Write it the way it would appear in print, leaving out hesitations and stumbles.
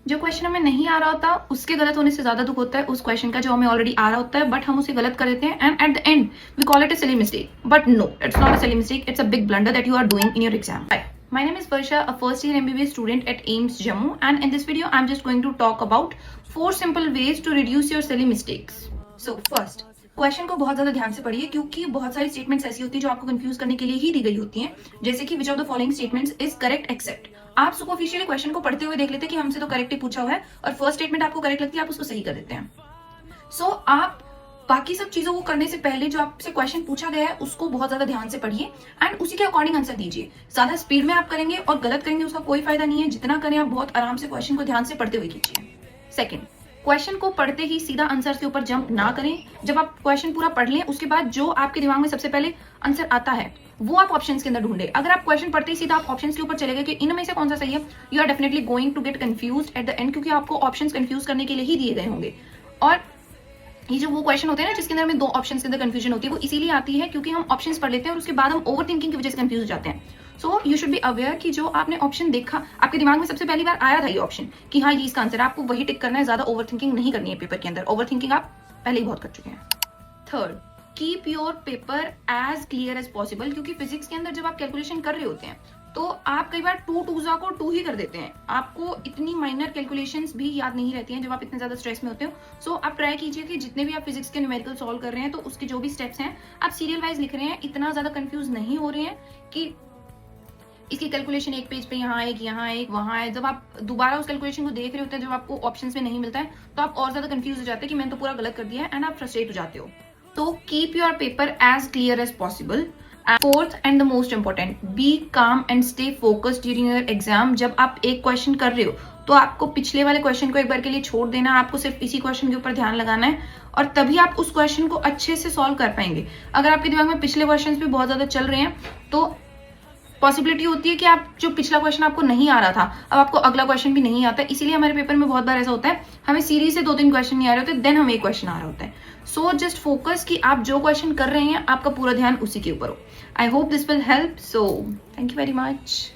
जो क्वेश्चन हमें नहीं आ रहा होता उसके गलत होने से ज्यादा दुख होता है उस क्वेश्चन का जो हमें ऑलरेडी आ रहा होता है, बट हम उसे गलत कर देते हैं and at the end we call it a silly mistake. But no, it's not a silly mistake, it's a big blunder that you are doing in your exam. My name is Varsha, a first year MBBS student at AIIMS Jammu, and in this video I'm just going to talk about 4 simple ways to reduce your silly mistakes. So first, question को बहुत ज्यादा ध्यान से पढ़िए क्योंकि बहुत सारी statements ऐसी होती है जो आपको कंफ्यूज करने के लिए ही दी गई होती हैं, जैसे कि which of the following statements is correct except. आप सुपरफिशियली क्वेश्चन को पढ़ते हुए देख लेते हैं कि हमसे तो करेक्ट ही पूछा हुआ है और फर्स्ट स्टेटमेंट आपको करेक्ट लगती है, आप उसको सही कर देते हैं. सो आप बाकी सब चीजों को करने से पहले जो आपसे क्वेश्चन पूछा गया है उसको बहुत ज्यादा ध्यान से पढ़िए एंड उसी के अकॉर्डिंग आंसर दीजिए. ज्यादा स्पीड में आप करेंगे और गलत करेंगे उसका कोई फायदा नहीं है. जितना करें आप बहुत आराम से क्वेश्चन को ध्यान से पढ़ते हुए कीजिए. सेकंड, क्वेश्चन को पढ़ते ही सीधा आंसर के ऊपर जंप ना करें. जब आप क्वेश्चन पूरा पढ़ लें उसके बाद जो आपके दिमाग में सबसे पहले आंसर आता है वो आप ऑप्शंस के अंदर ढूंढे. अगर आप क्वेश्चन पढ़ते ही सीधा आप ऑप्शंस के ऊपर चले गए कि इनमें से कौन सा सही है, you are definitely going to get confused at the end, क्योंकि आपको ऑप्शंस कंफ्यूज करने के लिए ही दिए गए होंगे. और ये जो वो क्वेश्चन होते हैं ना जिसके अंदर हमें दो ऑप्शंस के अंदर कंफ्यूजन होती है, वो इसीलिए आती है क्योंकि हम ऑप्शंस पढ़ लेते हैं और उसके बाद हम ओवर थिंकिंग की वजह से कंफ्यूज हो जाते हैं. So you should be aware कि जो आपने ऑप्शन देखा, आपके दिमाग में सबसे पहली बार आया था ये ऑप्शन कि हाँ ये इसका आंसर है, आपको वही टिक करना है. ज्यादा ओवर थिंकिंग नहीं करनी है पेपर के अंदर. ओवर थिंकिंग आप पहले ही बहुत कर चुके हैं. Third, keep your paper as clear as possible, क्योंकि फिजिक्स के अंदर जब आप कैलकुलेशन कर रहे होते हैं तो आप कई बार 2 2 को 2 ही कर देते हैं. आपको इतनी माइनर कैलकुलेशंस भी याद नहीं रहती हैं जब आप इतने ज्यादा स्ट्रेस में होते हो. सो आप ट्राई कीजिए कि जितने भी आप फिजिक्स के न्यूमेरिकल सॉल्व कर रहे हैं तो उसके जो भी स्टेप्स हैं आप सीरियल वाइज लिख रहे हैं. इतना ज्यादा कंफ्यूज नहीं हो रहे हैं कि इसकी कैलकुलेशन एक पेज पे यहाँ एक, यहाँ एक, वहां है. जब आप दोबारा उस कैलकुलेशन को देख रहे होते हैं, जब आपको ऑप्शंस में नहीं मिलता है तो आप और ज्यादा कंफ्यूज हो जाते हैं कि मैंने तो पूरा गलत कर दिया है एंड आप फ्रस्ट्रेट हो जाते हो. तो keep your paper as clear as possible. Fourth and the most important, be calm and stay focused during your exam. जब आप एक क्वेश्चन कर रहे हो तो आपको पिछले वाले क्वेश्चन को एक बार के लिए छोड़ देना है. आपको सिर्फ इसी क्वेश्चन के ऊपर ध्यान लगाना है और तभी आप उस क्वेश्चन को अच्छे से सॉल्व कर पाएंगे. अगर आपके दिमाग में पिछले क्वेश्चन भी बहुत ज्यादा चल रहे हैं तो पॉसिबिलिटी होती है कि आप जो पिछला क्वेश्चन आपको नहीं आ रहा था अब आपको अगला क्वेश्चन भी नहीं आता. इसीलिए हमारे पेपर में बहुत बार ऐसा होता है हमें सीरीज से 2-3 क्वेश्चन नहीं आ रहे होते, देन हमें एक क्वेश्चन आ रहा होता है. सो जस्ट फोकस कि आप जो क्वेश्चन कर रहे हैं आपका पूरा ध्यान उसी के ऊपर हो. I hope this will help. So thank you very much.